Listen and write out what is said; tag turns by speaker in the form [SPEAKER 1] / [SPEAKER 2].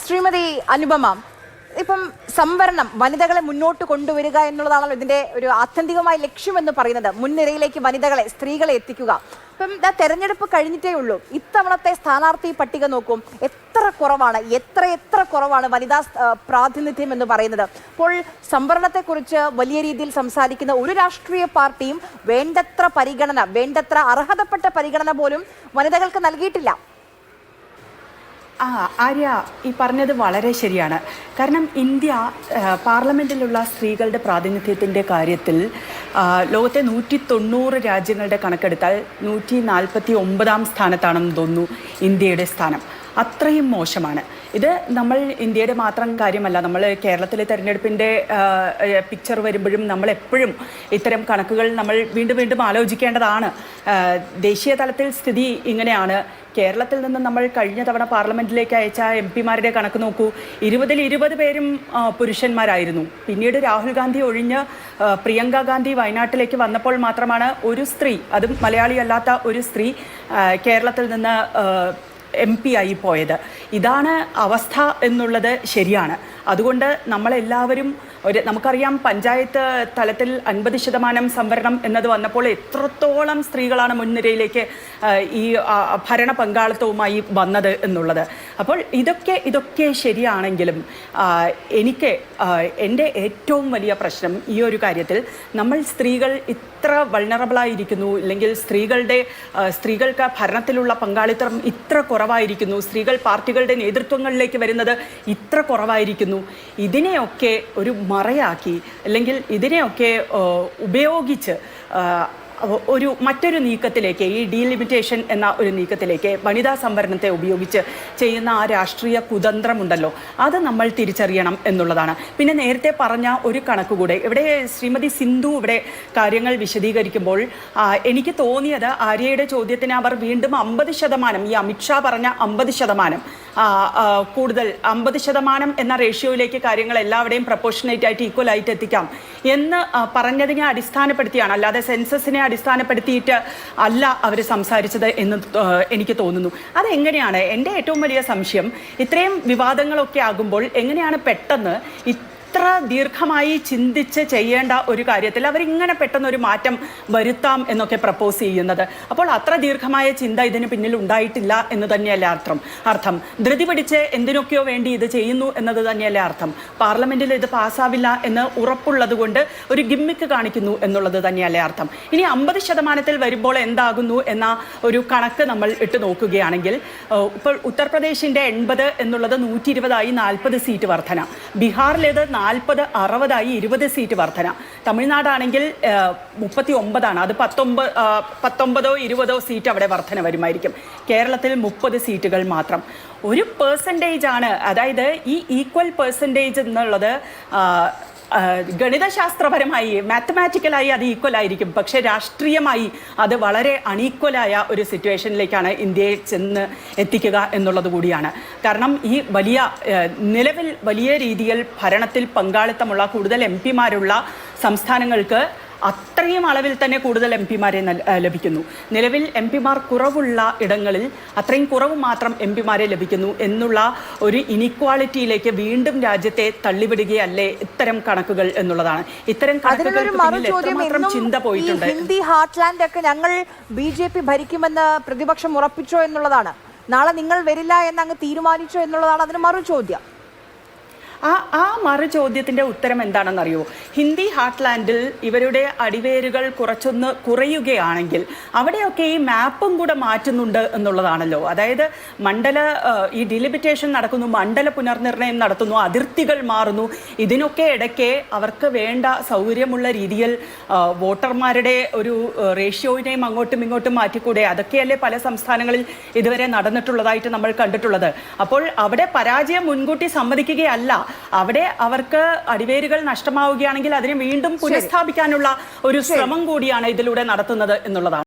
[SPEAKER 1] ശ്രീമതി അനുപമ, ഇപ്പം സംവരണം വനിതകളെ മുന്നോട്ട് കൊണ്ടുവരിക എന്നുള്ളതാണല്ലോ ഇതിന്റെ ഒരു ആത്യന്തികമായ ലക്ഷ്യമെന്ന് പറയുന്നത്. മുൻനിരയിലേക്ക് വനിതകളെ, സ്ത്രീകളെ എത്തിക്കുക. ഇപ്പം തെരഞ്ഞെടുപ്പ് കഴിഞ്ഞിട്ടേ ഉള്ളൂ. ഇത്തവണത്തെ സ്ഥാനാർത്ഥി പട്ടിക നോക്കും, എത്ര കുറവാണ്, എത്ര കുറവാണ് വനിതാ പ്രാതിനിധ്യം എന്ന് പറയുന്നത്. അപ്പോൾ സംവരണത്തെക്കുറിച്ച് വലിയ രീതിയിൽ സംസാരിക്കുന്ന ഒരു രാഷ്ട്രീയ പാർട്ടിയും വേണ്ടത്ര പരിഗണന, വേണ്ടത്ര അർഹതപ്പെട്ട പരിഗണന പോലും വനിതകൾക്ക് നൽകിയിട്ടില്ല.
[SPEAKER 2] ആര്യ, ഈ പറഞ്ഞത് വളരെ ശരിയാണ്. കാരണം ഇന്ത്യ പാർലമെൻറ്റിലുള്ള സ്ത്രീകളുടെ പ്രാതിനിധ്യത്തിൻ്റെ കാര്യത്തിൽ ലോകത്തെ 190 രാജ്യങ്ങളുടെ കണക്കെടുത്താൽ 149 സ്ഥാനത്താണെന്ന് തോന്നുന്നു ഇന്ത്യയുടെ സ്ഥാനം. അത്രയും മോശമാണ്. ഇത് നമ്മൾ ഇന്ത്യയുടെ മാത്രം കാര്യമല്ല, നമ്മൾ കേരളത്തിലെ തെരഞ്ഞെടുപ്പിൻ്റെ പിക്ചർ വരുമ്പോഴും നമ്മളെപ്പോഴും ഇത്തരം കണക്കുകൾ നമ്മൾ വീണ്ടും ആലോചിക്കേണ്ടതാണ്. ദേശീയ തലത്തിൽ സ്ഥിതി ഇങ്ങനെയാണ്. കേരളത്തിൽ നിന്ന് നമ്മൾ കഴിഞ്ഞ തവണ പാർലമെൻറ്റിലേക്ക് അയച്ച MP-മാരുടെ കണക്ക് നോക്കൂ, 20-ൽ 20 പേരും പുരുഷന്മാരായിരുന്നു. പിന്നീട് രാഹുൽ ഗാന്ധി ഒഴിഞ്ഞ് പ്രിയങ്ക ഗാന്ധി വയനാട്ടിലേക്ക് വന്നപ്പോൾ മാത്രമാണ് ഒരു സ്ത്രീ, അതും മലയാളിയല്ലാത്ത ഒരു സ്ത്രീ കേരളത്തിൽ നിന്ന് MP ആയി പോയത്. ഇതാണ് അവസ്ഥ എന്നുള്ളത് ശരിയാണ്. അതുകൊണ്ട് നമ്മളെല്ലാവരും നമുക്കറിയാം, പഞ്ചായത്ത് തലത്തിൽ 50% സംവരണം എന്നത് വന്നപ്പോൾ എത്രത്തോളം സ്ത്രീകളാണ് മുൻനിരയിലേക്ക് ഈ ഭരണ പങ്കാളിത്തവുമായി വന്നത് എന്നുള്ളത്. അപ്പോൾ ഇതൊക്കെ ശരിയാണെങ്കിലും എൻ്റെ ഏറ്റവും വലിയ പ്രശ്നം ഈ ഒരു കാര്യത്തിൽ, നമ്മൾ സ്ത്രീകൾ ഇത്ര വൾണറബിളായിരിക്കുന്നു, അല്ലെങ്കിൽ സ്ത്രീകൾക്ക് ഭരണത്തിലുള്ള പങ്കാളിത്തം ഇത്ര കുറവായിരിക്കുന്നു, സ്ത്രീകൾ പാർട്ടികളുടെ നേതൃത്വങ്ങളിലേക്ക് വരുന്നത് ഇത്ര കുറവായിരിക്കുന്നു. ഇതിനെയൊക്കെ ഒരു മറയാക്കി, അല്ലെങ്കിൽ ഇതിനെയൊക്കെ ഉപയോഗിച്ച് മറ്റൊരു നീക്കത്തിലേക്ക്, ഈ ഡീലിമിറ്റേഷൻ എന്ന ഒരു നീക്കത്തിലേക്ക്, വനിതാ സംവരണത്തെ ഉപയോഗിച്ച് ചെയ്യുന്ന ആ രാഷ്ട്രീയ കുതന്ത്രമുണ്ടല്ലോ, അത് നമ്മൾ തിരിച്ചറിയണം എന്നുള്ളതാണ്. പിന്നെ നേരത്തെ പറഞ്ഞ ഒരു കണക്ക് കൂടെ ഇവിടെ ശ്രീമതി സിന്ധു ഇവിടെ കാര്യങ്ങൾ വിശദീകരിക്കുമ്പോൾ എനിക്ക് തോന്നിയത്, ആര്യയുടെ ചോദ്യത്തിന് അവർ വീണ്ടും 50%, ഈ അമിത്ഷാ പറഞ്ഞ 50%, കൂടുതൽ 50% എന്ന റേഷ്യോയിലേക്ക് കാര്യങ്ങൾ എല്ലാവരുടെയും പ്രൊപ്പോർഷനേറ്റ് ആയിട്ട്, ഈക്വൽ ആയിട്ട് എത്തിക്കാം എന്ന് പറഞ്ഞതിനെ അടിസ്ഥാനപ്പെടുത്തിയാണ്, അല്ലാതെ സെൻസസിനെ അടിസ്ഥാനപ്പെടുത്തിയിട്ട് അല്ല അവർ സംസാരിച്ചത് എന്ന് എനിക്ക് തോന്നുന്നു. അതെങ്ങനെയാണ്? എൻ്റെ ഏറ്റവും വലിയ സംശയം, ഇത്രയും വിവാദങ്ങളൊക്കെ ആകുമ്പോൾ എങ്ങനെയാണ് പെട്ടെന്ന് ഇത്ര ദീർഘമായി ചിന്തിച്ച് ചെയ്യേണ്ട ഒരു കാര്യത്തിൽ അവരിങ്ങനെ പെട്ടെന്നൊരു മാറ്റം വരുത്താം എന്നൊക്കെ പ്രപ്പോസ് ചെയ്യുന്നത്? അപ്പോൾ അത്ര ദീർഘമായ ചിന്ത ഇതിന് പിന്നിൽ ഉണ്ടായിട്ടില്ല എന്ന് തന്നെയല്ലേ അർത്ഥം? ധൃതി പിടിച്ച് എന്തിനൊക്കെയോ വേണ്ടി ഇത് ചെയ്യുന്നു എന്നത് തന്നെയല്ലേ അർത്ഥം? പാർലമെന്റിൽ ഇത് പാസ്സാവില്ല എന്ന് ഉറപ്പുള്ളത് കൊണ്ട് ഒരു ഗിമ്മിക്ക് കാണിക്കുന്നു എന്നുള്ളത് തന്നെയല്ലേ അർത്ഥം? ഇനി 50% വരുമ്പോൾ എന്താകുന്നു എന്ന ഒരു കണക്ക് നമ്മൾ ഇട്ട് നോക്കുകയാണെങ്കിൽ, ഇപ്പോൾ ഉത്തർപ്രദേശിൻ്റെ 80 എന്നുള്ളത് 120 40 സീറ്റ് വർധന, ബീഹാറിലേത് 40, 60 20 സീറ്റ് വർധന, തമിഴ്നാടാണെങ്കിൽ 39, അത് 19, 20 സീറ്റ് അവിടെ വർധന വരുമായിരിക്കും. കേരളത്തിൽ 30 സീറ്റുകൾ മാത്രം. ഒരു പെർസെൻറ്റേജ്, അതായത് ഈ ഈക്വൽ പെർസെൻറ്റേജ് എന്നുള്ളത് ഗണിതശാസ്ത്രപരമായി, മാത്തമാറ്റിക്കലായി അത് ഈക്വൽ ആയിരിക്കും, പക്ഷേ രാഷ്ട്രീയമായി അത് വളരെ അൺഈക്വലായ ഒരു സിറ്റുവേഷനിലേക്കാണ് ഇന്ത്യയെ ചെന്ന് എത്തിക്കുക എന്നുള്ളത് കൂടിയാണ്. കാരണം ഈ നിലവിൽ വലിയ രീതിയിൽ ഭരണത്തിൽ പങ്കാളിത്തമുള്ള കൂടുതൽ MP-മാരുള്ള സംസ്ഥാനങ്ങൾക്ക് അത്രയും അളവിൽ തന്നെ കൂടുതൽ MP-മാരെ ലഭിക്കുന്നു. നിലവിൽ MP-മാർ കുറവുള്ള ഇടങ്ങളിൽ അത്രയും കുറവ് മാത്രം MP-മാരെ ലഭിക്കുന്നു എന്നുള്ള ഒരു ഇനിക്വാളിറ്റിയിലേക്ക് വീണ്ടും രാജ്യത്തെ തള്ളിവിടുകയല്ലേ ഇത്തരം കണക്കുകൾ എന്നുള്ളതാണ്. ഇത്തരം കണക്കുകൾക്ക് എത്രമാത്രം ചിന്ത പോയിട്ടുണ്ട്.
[SPEAKER 1] ഹിന്ദി ഹാർട്ട്ലാൻഡ് ഒക്കെ ഞങ്ങൾ BJP ഭരിക്കുമെന്ന് പ്രതിപക്ഷം ഉറപ്പിച്ചോ എന്നുള്ളതാണ്. നാളെ നിങ്ങൾ വരില്ല എന്ന് അങ്ങ് തീരുമാനിച്ചോ എന്നുള്ളതാണ് അതിന് മറു ചോദ്യം.
[SPEAKER 2] ആ മറു ചോദ്യത്തിൻ്റെ ഉത്തരം എന്താണെന്നറിയോ? ഹിന്ദി ഹാർട്ട്ലാൻഡിൽ ഇവരുടെ അടിവേരുകൾ കുറച്ചൊന്ന് കുറയുകയാണെങ്കിൽ അവിടെയൊക്കെ ഈ മാപ്പും കൂടെ മാറ്റുന്നുണ്ട് എന്നുള്ളതാണല്ലോ. അതായത് ഈ ഡിലിമിറ്റേഷൻ നടക്കുന്നു, മണ്ഡല പുനർനിർണയം നടത്തുന്നു, അതിർത്തികൾ മാറുന്നു. ഇതിനൊക്കെ ഇടയ്ക്ക് അവർക്ക് വേണ്ട സൗകര്യമുള്ള രീതിയിൽ വോട്ടർമാരുടെ ഒരു റേഷ്യോയിനെയും അങ്ങോട്ടും ഇങ്ങോട്ടും മാറ്റിക്കൂടെ? അതൊക്കെയല്ലേ പല സംസ്ഥാനങ്ങളിൽ ഇതുവരെ നടന്നിട്ടുള്ളതായിട്ട് നമ്മൾ കണ്ടിട്ടുള്ളത്. അപ്പോൾ അവിടെ പരാജയം മുൻകൂട്ടി സമ്മതിക്കുകയല്ല, അവിടെ അവർക്ക് അടിവേരുകൾ നഷ്ടമാവുകയാണെങ്കിൽ അതിനെ വീണ്ടും പുനഃസ്ഥാപിക്കാനുള്ള ഒരു ശ്രമം കൂടിയാണ് ഇതിലൂടെ നടത്തുന്നത് എന്നുള്ളതാണ്.